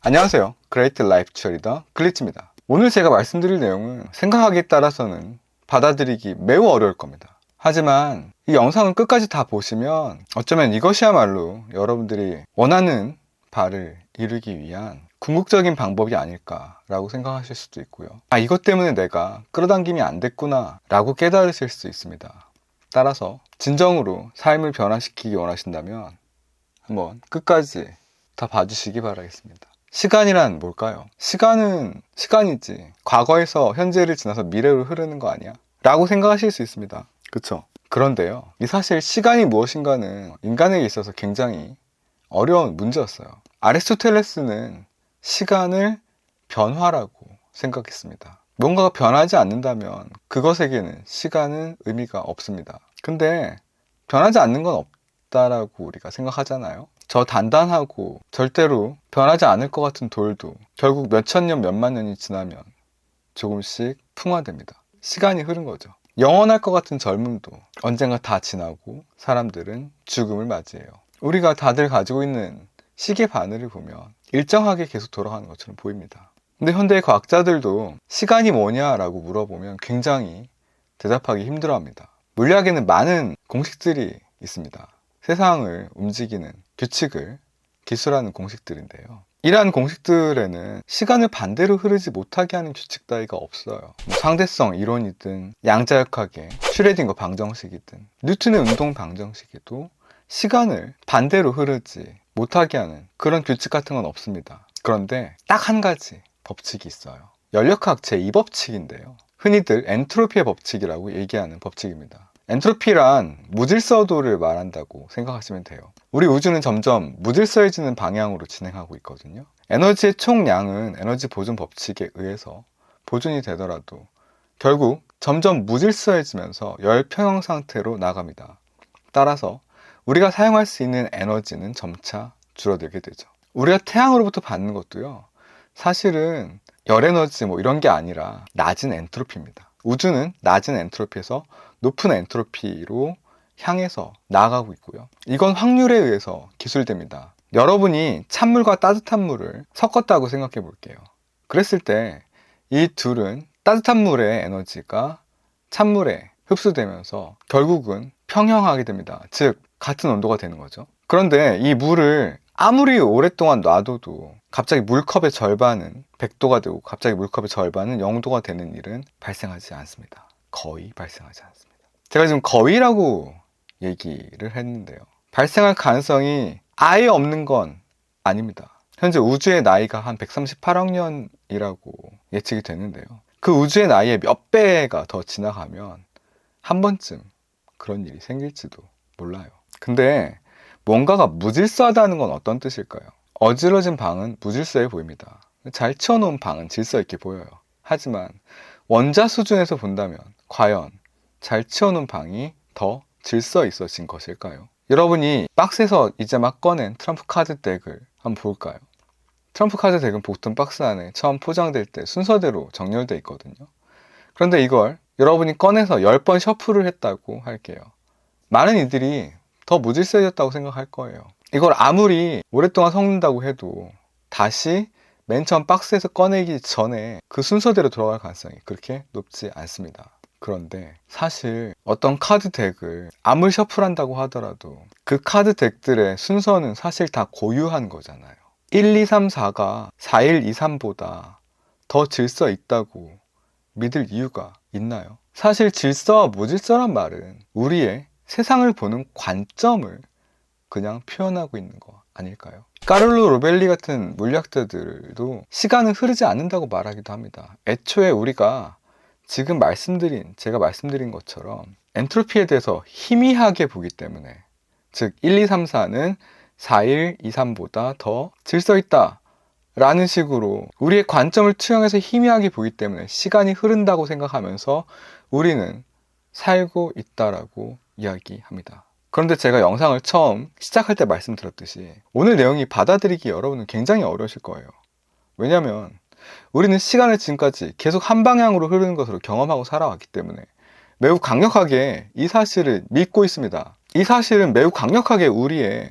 안녕하세요. 그레이트 라이프 추어리더 글리치입니다. 오늘 제가 말씀드릴 내용은 생각하기에 따라서는 받아들이기 매우 어려울 겁니다. 하지만 이 영상을 끝까지 다 보시면 어쩌면 이것이야말로 여러분들이 원하는 바를 이루기 위한 궁극적인 방법이 아닐까라고 생각하실 수도 있고요. 이것 때문에 내가 끌어당김이 안 됐구나 라고 깨달으실 수 있습니다. 따라서 진정으로 삶을 변화시키기 원하신다면 한번 끝까지 다 봐주시기 바라겠습니다. 시간이란 뭘까요? 시간은 시간이지 과거에서 현재를 지나서 미래로 흐르는 거 아니야? 라고 생각하실 수 있습니다. 그쵸? 그런데요, 이 사실 시간이 무엇인가는 인간에게 있어서 굉장히 어려운 문제였어요. 아리스토텔레스는 시간을 변화라고 생각했습니다. 뭔가가 변하지 않는다면 그것에게는 시간은 의미가 없습니다. 근데 변하지 않는 건 없다라고 우리가 생각하잖아요. 저 단단하고 절대로 변하지 않을 것 같은 돌도 결국 몇천 년, 몇만 년이 지나면 조금씩 풍화됩니다. 시간이 흐른 거죠. 영원할 것 같은 젊음도 언젠가 다 지나고 사람들은 죽음을 맞이해요. 우리가 다들 가지고 있는 시계 바늘을 보면 일정하게 계속 돌아가는 것처럼 보입니다. 근데 현대의 과학자들도 시간이 뭐냐라고 물어보면 굉장히 대답하기 힘들어합니다. 물리학에는 많은 공식들이 있습니다. 세상을 움직이는 규칙을 기술하는 공식들인데요. 이러한 공식들에는 시간을 반대로 흐르지 못하게 하는 규칙 따위가 없어요. 상대성 이론이든 양자역학의 슈레딩거 방정식이든 뉴턴의 운동 방정식에도 시간을 반대로 흐르지 못하게 하는 그런 규칙 같은 건 없습니다. 그런데 딱 한 가지 법칙이 있어요. 연력학 제2법칙인데요. 흔히들 엔트로피의 법칙이라고 얘기하는 법칙입니다. 엔트로피란 무질서도를 말한다고 생각하시면 돼요. 우리 우주는 점점 무질서해지는 방향으로 진행하고 있거든요. 에너지의 총량은 에너지 보존 법칙에 의해서 보존이 되더라도 결국 점점 무질서해지면서 열평형 상태로 나갑니다. 따라서 우리가 사용할 수 있는 에너지는 점차 줄어들게 되죠. 우리가 태양으로부터 받는 것도요, 사실은 열에너지 이런 게 아니라 낮은 엔트로피입니다. 우주는 낮은 엔트로피에서 높은 엔트로피로 향해서 나아가고 있고요. 이건 확률에 의해서 기술됩니다. 여러분이 찬물과 따뜻한 물을 섞었다고 생각해 볼게요. 그랬을 때 이 둘은 따뜻한 물의 에너지가 찬물에 흡수되면서 결국은 평형하게 됩니다. 즉 같은 온도가 되는 거죠. 그런데 이 물을 아무리 오랫동안 놔둬도 갑자기 물컵의 절반은 100도가 되고 갑자기 물컵의 절반은 0도가 되는 일은 발생하지 않습니다. 거의 발생하지 않습니다. 제가 지금 거의라고 얘기를 했는데요. 발생할 가능성이 아예 없는 건 아닙니다. 현재 우주의 나이가 한 138억 년이라고 예측이 되는데요. 그 우주의 나이의 몇 배가 더 지나가면 한 번쯤 그런 일이 생길지도 몰라요. 근데 뭔가가 무질서하다는 건 어떤 뜻일까요? 어지러진 방은 무질서해 보입니다. 잘 치워놓은 방은 질서 있게 보여요. 하지만 원자 수준에서 본다면 과연 잘 치워놓은 방이 더 질서 있어진 것일까요? 여러분이 박스에서 이제 막 꺼낸 트럼프 카드 덱을 한번 볼까요? 트럼프 카드 덱은 보통 박스 안에 처음 포장될 때 순서대로 정렬되어 있거든요. 그런데 이걸 여러분이 꺼내서 10번 셔플을 했다고 할게요. 많은 이들이 더 무질서해졌다고 생각할 거예요. 이걸 아무리 오랫동안 섞는다고 해도 다시 맨 처음 박스에서 꺼내기 전에 그 순서대로 돌아갈 가능성이 그렇게 높지 않습니다. 그런데 사실 어떤 카드 덱을 아무리 셔플한다고 하더라도 그 카드 덱들의 순서는 사실 다 고유한 거잖아요. 1, 2, 3, 4가 4, 1, 2, 3보다 더 질서 있다고 믿을 이유가 있나요? 사실 질서와 무질서란 말은 우리의 세상을 보는 관점을 그냥 표현하고 있는 거 아닐까요? 까를로 로벨리 같은 물리학자들도 시간은 흐르지 않는다고 말하기도 합니다. 애초에 우리가 지금 제가 말씀드린 것처럼 엔트로피에 대해서 희미하게 보기 때문에, 즉 1, 2, 3, 4는 4, 1, 2, 3보다 더 질서 있다 라는 식으로 우리의 관점을 투영해서 희미하게 보기 때문에 시간이 흐른다고 생각하면서 우리는 살고 있다라고 이야기합니다. 그런데 제가 영상을 처음 시작할 때 말씀드렸듯이 오늘 내용이 받아들이기 여러분은 굉장히 어려우실 거예요. 왜냐하면 우리는 시간을 지금까지 계속 한 방향으로 흐르는 것으로 경험하고 살아왔기 때문에 매우 강력하게 이 사실을 믿고 있습니다. 이 사실은 매우 강력하게 우리의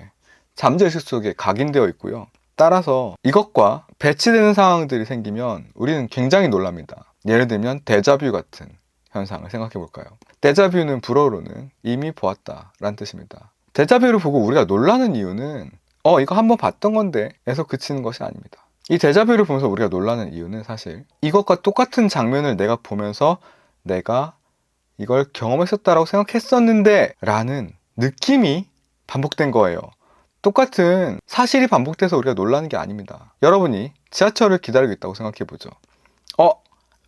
잠재의식 속에 각인되어 있고요. 따라서 이것과 배치되는 상황들이 생기면 우리는 굉장히 놀랍니다. 예를 들면 데자뷰 같은 현상을 생각해 볼까요? 데자뷰는 불어로는 이미 보았다 라는 뜻입니다. 데자뷰를 보고 우리가 놀라는 이유는 이거 한번 봤던 건데 에서 그치는 것이 아닙니다. 이 데자뷰를 보면서 우리가 놀라는 이유는 사실 이것과 똑같은 장면을 내가 보면서 내가 이걸 경험했었다라고 생각했었는데 라는 느낌이 반복된 거예요. 똑같은 사실이 반복돼서 우리가 놀라는 게 아닙니다. 여러분이 지하철을 기다리고 있다고 생각해보죠.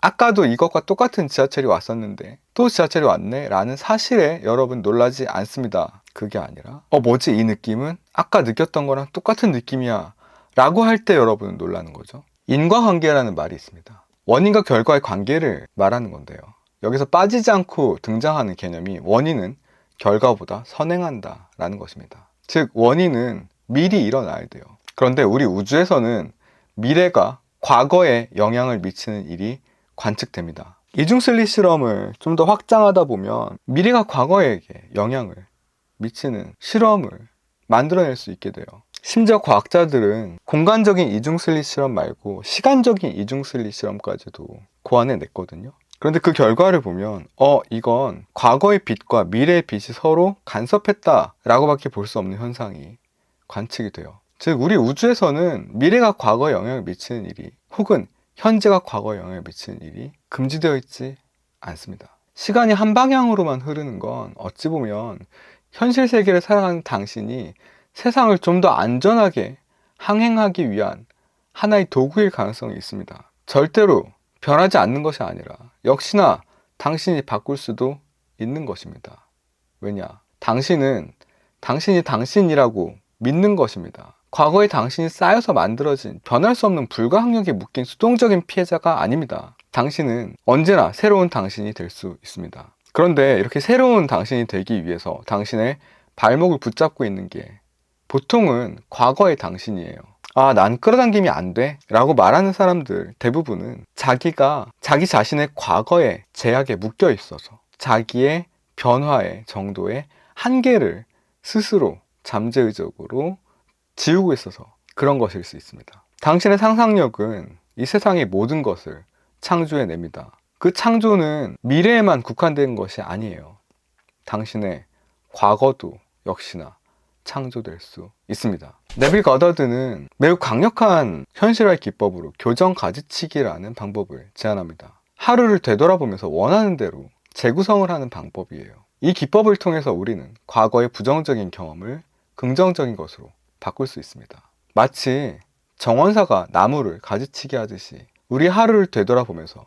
아까도 이것과 똑같은 지하철이 왔었는데 또 지하철이 왔네 라는 사실에 여러분 놀라지 않습니다. 그게 아니라 뭐지 이 느낌은 아까 느꼈던 거랑 똑같은 느낌이야 라고 할 때 여러분은 놀라는 거죠. 인과관계라는 말이 있습니다. 원인과 결과의 관계를 말하는 건데요. 여기서 빠지지 않고 등장하는 개념이 원인은 결과보다 선행한다 라는 것입니다. 즉 원인은 미리 일어나야 돼요. 그런데 우리 우주에서는 미래가 과거에 영향을 미치는 일이 관측됩니다. 이중슬릿 실험을 좀 더 확장하다 보면 미래가 과거에게 영향을 미치는 실험을 만들어낼 수 있게 돼요. 심지어 과학자들은 공간적인 이중슬릿 실험 말고 시간적인 이중슬릿 실험까지도 고안해냈거든요. 그런데 그 결과를 보면 이건 과거의 빛과 미래의 빛이 서로 간섭했다 라고 밖에 볼 수 없는 현상이 관측이 돼요. 즉 우리 우주에서는 미래가 과거에 영향을 미치는 일이 혹은 현재가 과거에 영향을 미치는 일이 금지되어 있지 않습니다. 시간이 한 방향으로만 흐르는 건 어찌 보면 현실 세계를 살아가는 당신이 세상을 좀 더 안전하게 항행하기 위한 하나의 도구일 가능성이 있습니다. 절대로 변하지 않는 것이 아니라 역시나 당신이 바꿀 수도 있는 것입니다. 왜냐? 당신은 당신이 당신이라고 믿는 것입니다. 과거에 당신이 쌓여서 만들어진 변할 수 없는 불가항력에 묶인 수동적인 피해자가 아닙니다. 당신은 언제나 새로운 당신이 될 수 있습니다. 그런데 이렇게 새로운 당신이 되기 위해서 당신의 발목을 붙잡고 있는 게 보통은 과거의 당신이에요. 난 끌어당김이 안 돼 라고 말하는 사람들 대부분은 자기가 자기 자신의 과거의 제약에 묶여 있어서 자기의 변화의 정도의 한계를 스스로 잠재의적으로 지우고 있어서 그런 것일 수 있습니다. 당신의 상상력은 이 세상의 모든 것을 창조해냅니다. 그 창조는 미래에만 국한된 것이 아니에요. 당신의 과거도 역시나 창조될 수 있습니다. 네빌 거더드는 매우 강력한 현실화의 기법으로 교정 가지치기라는 방법을 제안합니다. 하루를 되돌아보면서 원하는 대로 재구성을 하는 방법이에요. 이 기법을 통해서 우리는 과거의 부정적인 경험을 긍정적인 것으로 바꿀 수 있습니다. 마치 정원사가 나무를 가지치기 하듯이 우리 하루를 되돌아보면서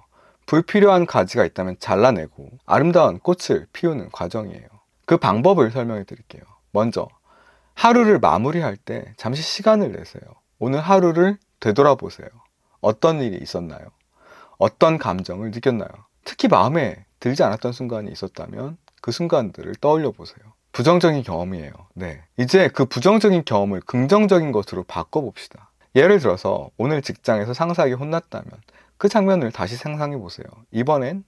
불필요한 가지가 있다면 잘라내고 아름다운 꽃을 피우는 과정이에요. 그 방법을 설명해 드릴게요. 먼저 하루를 마무리할 때 잠시 시간을 내세요. 오늘 하루를 되돌아보세요. 어떤 일이 있었나요? 어떤 감정을 느꼈나요? 특히 마음에 들지 않았던 순간이 있었다면 그 순간들을 떠올려 보세요. 부정적인 경험이에요. 네. 이제 그 부정적인 경험을 긍정적인 것으로 바꿔봅시다. 예를 들어서 오늘 직장에서 상사에게 혼났다면 그 장면을 다시 상상해 보세요. 이번엔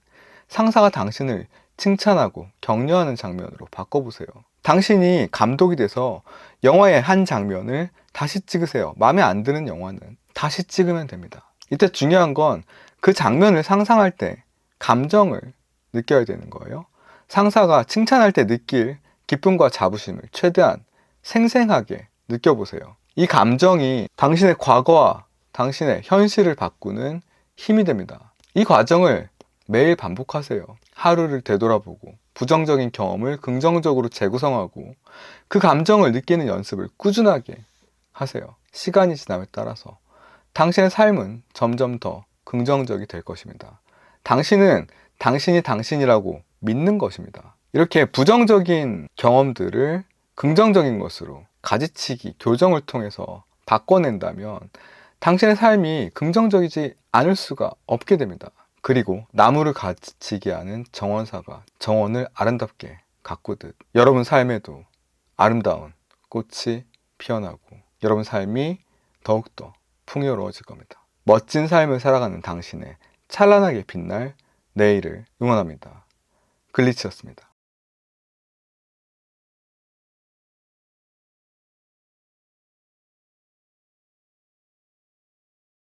상사가 당신을 칭찬하고 격려하는 장면으로 바꿔보세요. 당신이 감독이 돼서 영화의 한 장면을 다시 찍으세요. 마음에 안 드는 영화는 다시 찍으면 됩니다. 이때 중요한 건 그 장면을 상상할 때 감정을 느껴야 되는 거예요. 상사가 칭찬할 때 느낄 기쁨과 자부심을 최대한 생생하게 느껴보세요. 이 감정이 당신의 과거와 당신의 현실을 바꾸는 힘이 됩니다. 이 과정을 매일 반복하세요. 하루를 되돌아보고 부정적인 경험을 긍정적으로 재구성하고 그 감정을 느끼는 연습을 꾸준하게 하세요. 시간이 지남에 따라서 당신의 삶은 점점 더 긍정적이 될 것입니다. 당신은 당신이 당신이라고 믿는 것입니다. 이렇게 부정적인 경험들을 긍정적인 것으로 가지치기, 교정을 통해서 바꿔낸다면 당신의 삶이 긍정적이지 않을 수가 없게 됩니다. 그리고 나무를 가지치게 하는 정원사가 정원을 아름답게 가꾸듯 여러분 삶에도 아름다운 꽃이 피어나고 여러분 삶이 더욱더 풍요로워질 겁니다. 멋진 삶을 살아가는 당신의 찬란하게 빛날 내일을 응원합니다. 글리치였습니다.